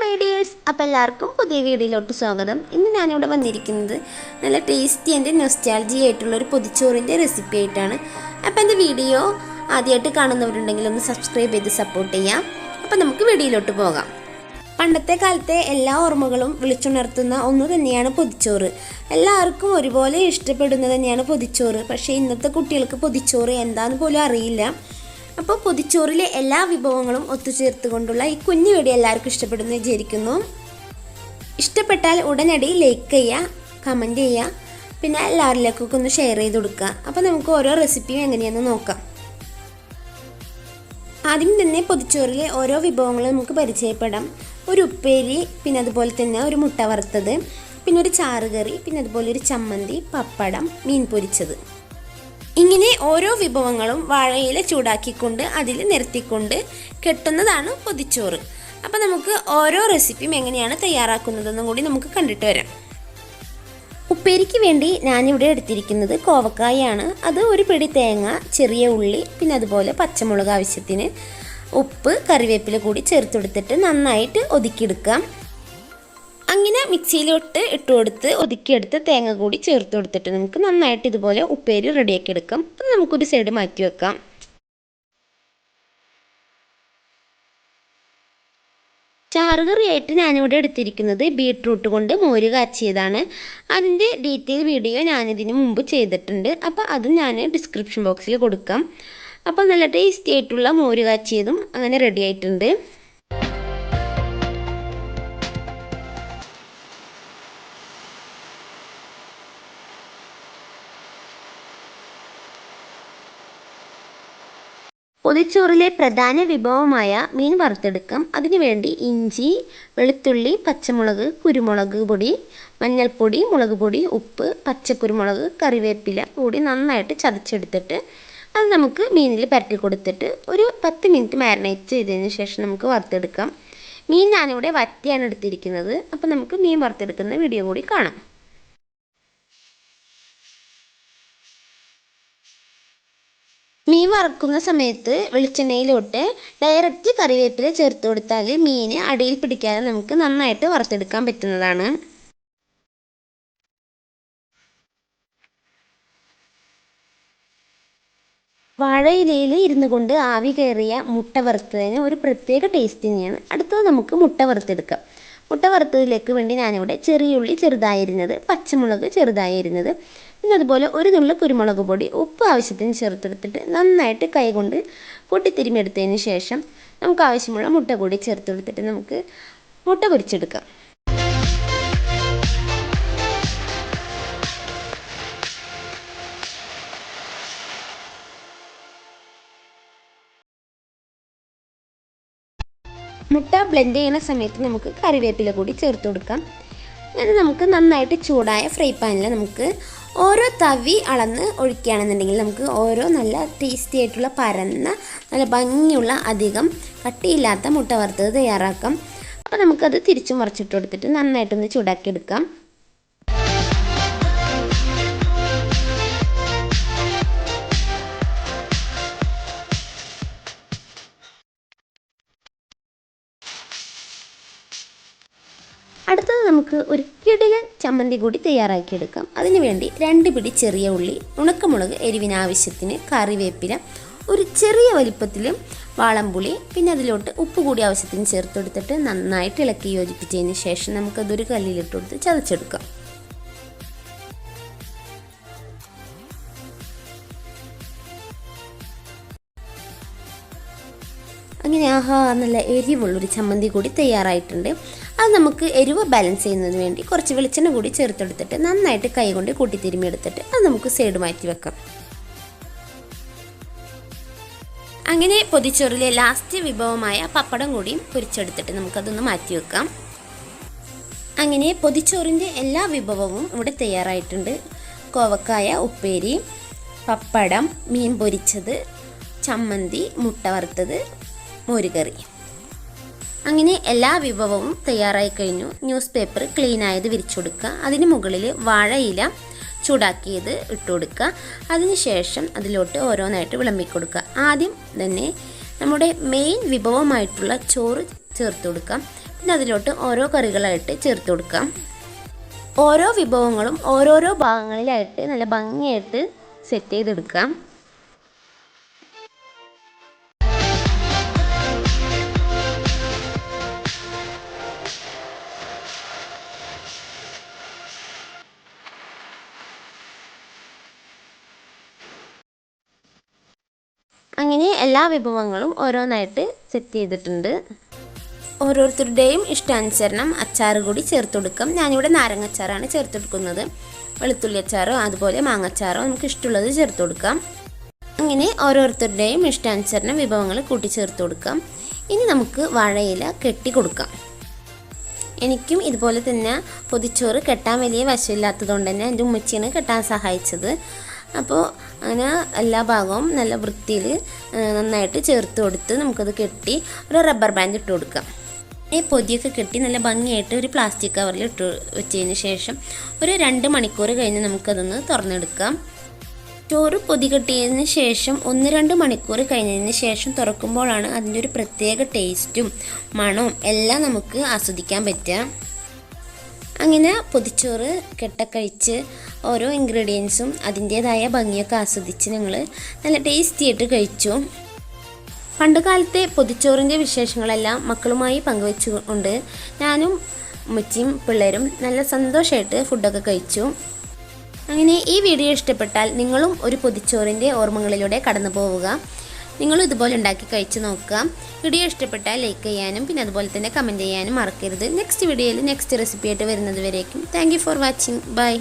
My dears, അപ്പോൾ എല്ലാവർക്കും പുതിയ വീഡിയോയിലോട്ട് സ്വാഗതം. ഇന്ന് ഞാനിവിടെ വന്നിരിക്കുന്നത് നല്ല ടേസ്റ്റി ആൻഡ് നൊസ്റ്റാൾജി ആയിട്ടുള്ളൊരു പൊതിച്ചോറിൻ്റെ റെസിപ്പി ആയിട്ടാണ്. അപ്പോൾ എൻ്റെ വീഡിയോ ആദ്യമായിട്ട് കാണുന്നവരുണ്ടെങ്കിൽ ഒന്ന് സബ്സ്ക്രൈബ് ചെയ്ത് സപ്പോർട്ട് ചെയ്യാം. അപ്പോൾ നമുക്ക് വീഡിയോയിലോട്ട് പോകാം. പണ്ടത്തെ കാലത്തെ എല്ലാ ഓർമ്മകളും വിളിച്ചുണർത്തുന്ന ഒന്ന് തന്നെയാണ് പൊതിച്ചോറ്. എല്ലാവർക്കും ഒരുപോലെ ഇഷ്ടപ്പെടുന്നത് തന്നെയാണ് പൊതിച്ചോറ്. പക്ഷേ ഇന്നത്തെ കുട്ടികൾക്ക് പൊതിച്ചോറ് എന്താണെന്ന് പോലും അറിയില്ല. അപ്പോൾ പൊതിച്ചോറിലെ എല്ലാ വിഭവങ്ങളും ഒത്തുചേർത്തുകൊണ്ടുള്ള ഈ കുഞ്ഞു വീഡിയോ എല്ലാവർക്കും ഇഷ്ടപ്പെടുന്നു വിചാരിക്കുന്നു. ഇഷ്ടപ്പെട്ടാൽ ഉടനടി ലൈക്ക് ചെയ്യുക, കമൻറ്റ് ചെയ്യുക, പിന്നെ എല്ലാവരിലേക്കൊക്കെ ഒന്ന് ഷെയർ ചെയ്ത് കൊടുക്കുക. അപ്പോൾ നമുക്ക് ഓരോ റെസിപ്പിയും എങ്ങനെയാണെന്ന് നോക്കാം. ആദ്യം തന്നെ പൊതിച്ചോറിലെ ഓരോ വിഭവങ്ങളും നമുക്ക് പരിചയപ്പെടാം. ഒരു ഉപ്പേരി, പിന്നെ അതുപോലെ തന്നെ ഒരു മുട്ട വറുത്തത്, പിന്നെ ഒരു ചാറുകറി, പിന്നെ അതുപോലെ ഒരു ചമ്മന്തി, പപ്പടം, മീൻ പൊരിച്ചത്. ഇങ്ങനെ ഓരോ വിഭവങ്ങളും വാഴയില ചൂടാക്കിക്കൊണ്ട് അതിൽ നിരത്തിക്കൊണ്ട് കെട്ടുന്നതാണ് പൊതിച്ചോറ്. അപ്പോൾ നമുക്ക് ഓരോ റെസിപ്പിയും എങ്ങനെയാണ് തയ്യാറാക്കുന്നതെന്നും കൂടി നമുക്ക് കണ്ടിട്ട് വരാം. ഉപ്പേരിക്ക് വേണ്ടി ഞാനിവിടെ എടുത്തിരിക്കുന്നത് കോവക്കായാണ്. അത് ഒരു പിടി തേങ്ങ, ചെറിയ ഉള്ളി, പിന്നെ അതുപോലെ പച്ചമുളക് ആവശ്യത്തിന്, ഉപ്പ്, കറിവേപ്പില കൂടി ചേർത്തെടുത്തിട്ട് നന്നായിട്ട് ഒതുക്കിയെടുക്കാം. അങ്ങനെ മിക്സിയിലോട്ട് ഇട്ട് കൊടുത്ത് ഒതുക്കിയെടുത്ത് തേങ്ങ കൂടി ചേർത്ത് കൊടുത്തിട്ട് നമുക്ക് നന്നായിട്ട് ഇതുപോലെ ഉപ്പേരി റെഡിയാക്കി എടുക്കാം. അപ്പം നമുക്കൊരു സൈഡ് മാറ്റി വെക്കാം. ചാറുകറിയായിട്ട് ഞാനിവിടെ എടുത്തിരിക്കുന്നത് ബീട്രൂട്ട് കൊണ്ട് മോര് കാച്ചിയതാണ്. അതിൻ്റെ ഡീറ്റെയിൽ വീഡിയോ ഞാനിതിന് മുമ്പ് ചെയ്തിട്ടുണ്ട്. അപ്പോൾ അതും ഞാൻ ഡിസ്ക്രിപ്ഷൻ ബോക്സിൽ കൊടുക്കാം. അപ്പോൾ നല്ല ടേസ്റ്റി ആയിട്ടുള്ള മോര് കാച്ചിയതും അങ്ങനെ റെഡി ആയിട്ടുണ്ട്. പൊതിച്ചോറിലെ പ്രധാന വിഭവമായ മീൻ വറുത്തെടുക്കാം. അതിനുവേണ്ടി ഇഞ്ചി, വെളുത്തുള്ളി, പച്ചമുളക്, കുരുമുളക് പൊടി, മഞ്ഞൾപ്പൊടി, മുളക് പൊടി, ഉപ്പ്, പച്ചക്കുരുമുളക്, കറിവേപ്പില കൂടി നന്നായിട്ട് ചതച്ചെടുത്തിട്ട് അത് നമുക്ക് മീനിൽ പരട്ടി കൊടുത്തിട്ട് ഒരു 10 മിനിറ്റ് മാരിനേറ്റ് ചെയ്തതിന് ശേഷം നമുക്ക് വറുത്തെടുക്കാം. മീൻ ഞാനിവിടെ വറ്റിയാണ് എടുത്തിരിക്കുന്നത്. അപ്പോൾ നമുക്ക് മീൻ വറുത്തെടുക്കുന്ന വീഡിയോ കൂടി കാണാം. മീൻ വറക്കുന്ന സമയത്ത് വെളിച്ചെണ്ണയിലോട്ട് ഡയറക്റ്റ് കറിവേപ്പില ചേർത്ത് കൊടുത്താൽ മീൻ അടിയിൽ പിടിക്കാതെ നമുക്ക് നന്നായിട്ട് വറുത്തെടുക്കാൻ പറ്റുന്നതാണ്. വാഴയിലയിൽ ഇരുന്നു കൊണ്ട് ആവി കയറിയ മുട്ട വറുത്തതിന് ഒരു പ്രത്യേക ടേസ്റ്റ് തന്നെയാണ്. അടുത്തത് നമുക്ക് മുട്ട വറുത്തെടുക്കാം. മുട്ട വറുത്തതിലേക്ക് വേണ്ടി ഞാനിവിടെ ചെറിയ ഉള്ളി ചെറുതായി അരിഞ്ഞത്, പച്ചമുളക് ചെറുതായി അരിഞ്ഞത്, പിന്നെ അതുപോലെ ഒരു നുള്ളു കുരുമുളക് പൊടി, ഉപ്പ് ആവശ്യത്തിന് ചേർത്തെടുത്തിട്ട് നന്നായിട്ട് കൈകൊണ്ട് പൊട്ടിത്തിരുമ്മിയെടുത്തതിന് ശേഷം നമുക്ക് ആവശ്യമുള്ള മുട്ട കൂടി ചേർത്തെടുത്തിട്ട് നമുക്ക് മുട്ട പൊരിച്ചെടുക്കാം. മുട്ട ബ്ലെൻഡ് ചെയ്യുന്ന സമയത്ത് നമുക്ക് കറിവേപ്പില കൂടി ചേർത്ത് കൊടുക്കാം. അങ്ങനെ നമുക്ക് നന്നായിട്ട് ചൂടായ ഫ്രൈ പാനിൽ നമുക്ക് ഓരോ തവി അളന്ന് ഒഴിക്കുകയാണെന്നുണ്ടെങ്കിൽ നമുക്ക് ഓരോ നല്ല ടേസ്റ്റി ആയിട്ടുള്ള പരന്ന നല്ല ഭംഗിയുള്ള അധികം കട്ടിയില്ലാത്ത മുട്ട വറുത്തത് തയ്യാറാക്കാം. അപ്പോൾ നമുക്കത് തിരിച്ചും മറിച്ചിട്ട് കൊടുത്തിട്ട് നന്നായിട്ടൊന്ന് ചൂടാക്കിയെടുക്കാം. അടുത്തത് നമുക്ക് ഒരു കിടിലൻ ചമ്മന്തി കൂടി തയ്യാറാക്കിയെടുക്കാം. അതിനുവേണ്ടി 2 പിടി ചെറിയ ഉള്ളി, ഉണക്കമുളക് എരിവിനാവശ്യത്തിന്, കറിവേപ്പില, ഒരു ചെറിയ വലിപ്പത്തിൽ വാളംപുളി, പിന്നെ അതിലോട്ട് ഉപ്പ് കൂടി ആവശ്യത്തിന് ചേർത്തെടുത്തിട്ട് നന്നായിട്ട് ഇളക്കി യോജിപ്പിച്ചതിന് ശേഷം നമുക്കതൊരു കല്ലിലിട്ട് കൊടുത്ത് ചതച്ചെടുക്കാം. അങ്ങനെ നല്ല എരിവുള്ളൊരു ചമ്മന്തി കൂടി തയ്യാറായിട്ടുണ്ട്. അത് നമുക്ക് എരിവ് ബാലൻസ് ചെയ്യുന്നതിന് വേണ്ടി കുറച്ച് വെളിച്ചെണ്ണ കൂടി ചേർത്തെടുത്തിട്ട് നന്നായിട്ട് കൈകൊണ്ട് കൂട്ടിത്തിരുമ്മി എടുത്തിട്ട് അത് നമുക്ക് സൈഡ് മാറ്റി വെക്കാം. അങ്ങനെ പൊതിച്ചോറിലെ ലാസ്റ്റ് വിഭവമായ പപ്പടം കൂടിയും പൊരിച്ചെടുത്തിട്ട് നമുക്കതൊന്ന് മാറ്റി വെക്കാം. അങ്ങനെ പൊതിച്ചോറിൻ്റെ എല്ലാ വിഭവവും ഇവിടെ തയ്യാറായിട്ടുണ്ട്. കോവക്കായ ഉപ്പേരി, പപ്പടം, മീൻ പൊരിച്ചത്, ചമ്മന്തി, മുട്ട വറുത്തത്, മോരുകറി. അങ്ങനെ എല്ലാ വിഭവവും തയ്യാറായി കഴിഞ്ഞു. ന്യൂസ് പേപ്പർ ക്ലീൻ ആയത് വിരിച്ചു കൊടുക്കുക. അതിന് മുകളിൽ വാഴയില ചൂടാക്കിയത് ഇട്ട് കൊടുക്കുക. അതിനുശേഷം അതിലോട്ട് ഓരോന്നായിട്ട് വിളമ്പിക്കൊടുക്കുക. ആദ്യം തന്നെ നമ്മുടെ മെയിൻ വിഭവമായിട്ടുള്ള ചോറ് ചേർത്ത് കൊടുക്കാം. പിന്നെ അതിലോട്ട് ഓരോ കറികളായിട്ട് ചേർത്ത് കൊടുക്കാം. ഓരോ വിഭവങ്ങളും ഓരോരോ ഭാഗങ്ങളിലായിട്ട് നല്ല ഭംഗിയായിട്ട് സെറ്റ് ചെയ്തെടുക്കാം. അങ്ങനെ എല്ലാ വിഭവങ്ങളും ഓരോന്നായിട്ട് സെറ്റ് ചെയ്തിട്ടുണ്ട്. ഓരോരുത്തരുടെയും ഇഷ്ടാനുസരണം അച്ചാർ കൂടി ചേർത്ത് കൊടുക്കാം. ഞാനിവിടെ നാരങ്ങച്ചാറാണ് ചേർത്ത് കൊടുക്കുന്നത്. വെളുത്തുള്ളി അച്ചാറോ അതുപോലെ മാങ്ങച്ചാറോ നമുക്ക് ഇഷ്ടമുള്ളത് ചേർത്ത് കൊടുക്കാം. അങ്ങനെ ഓരോരുത്തരുടെയും ഇഷ്ടാനുസരണം വിഭവങ്ങൾ കൂട്ടി ചേർത്ത് കൊടുക്കാം. ഇനി നമുക്ക് വാഴയില കെട്ടി കൊടുക്കാം. എനിക്കും ഇതുപോലെ തന്നെ പൊതിച്ചോറ് കെട്ടാൻ വലിയ വശമില്ലാത്തതുകൊണ്ട് തന്നെ എൻ്റെ ഉമ്മച്ചിയാണ് കെട്ടാൻ സഹായിച്ചത്. അപ്പോൾ അങ്ങനെ എല്ലാ ഭാഗവും നല്ല വൃത്തിയിൽ നന്നായിട്ട് ചേർത്ത് കൊടുത്ത് നമുക്കത് കെട്ടി ഒരു റബ്ബർ ബാൻഡ് ഇട്ട് കൊടുക്കാം. ഈ പൊതിയൊക്കെ കെട്ടി നല്ല ഭംഗിയായിട്ട് ഒരു പ്ലാസ്റ്റിക് കവറിൽ ഇട്ട് വെച്ചതിന് ശേഷം ഒരു 2 മണിക്കൂർ കഴിഞ്ഞ് നമുക്കതൊന്ന് തുറന്നെടുക്കാം. ചോറ് പൊതി കെട്ടിയതിന് ശേഷം 1-2 മണിക്കൂർ കഴിഞ്ഞതിന് ശേഷം തുറക്കുമ്പോഴാണ് അതിൻ്റെ ഒരു പ്രത്യേക ടേസ്റ്റും മണവും എല്ലാം നമുക്ക് ആസ്വദിക്കാൻ പറ്റുക. അങ്ങനെ പൊതിച്ചോറ് കെട്ടക്കഴിച്ച് ഓരോ ഇൻഗ്രീഡിയൻസും അതിൻ്റേതായ ഭംഗിയൊക്കെ ആസ്വദിച്ച് ഞങ്ങൾ നല്ല ടേസ്റ്റി ആയിട്ട് കഴിച്ചു. പണ്ടുകാലത്തെ പൊതിച്ചോറിൻ്റെ വിശേഷങ്ങളെല്ലാം മക്കളുമായി പങ്കുവെച്ചുകൊണ്ട് ഞാനും ഉമ്മച്ചിയും പിള്ളേരും നല്ല സന്തോഷമായിട്ട് ഫുഡൊക്കെ കഴിച്ചു. അങ്ങനെ ഈ വീഡിയോ ഇഷ്ടപ്പെട്ടാൽ നിങ്ങളും ഒരു പൊതിച്ചോറിൻ്റെ ഓർമ്മകളിലൂടെ കടന്നു പോവുക. നിങ്ങളും ഇതുപോലെ ഉണ്ടാക്കി കഴിച്ച് നോക്കുക. വീഡിയോ ഇഷ്ടപ്പെട്ടാൽ ലൈക്ക് ചെയ്യാനും പിന്നെ അതുപോലെ തന്നെ കമൻറ്റ് ചെയ്യാനും മറക്കരുത്. നെക്സ്റ്റ് വീഡിയോയിൽ നെക്സ്റ്റ് റെസിപ്പി ആയിട്ട് വരുന്നത് വരേക്കും thank you for watching. By.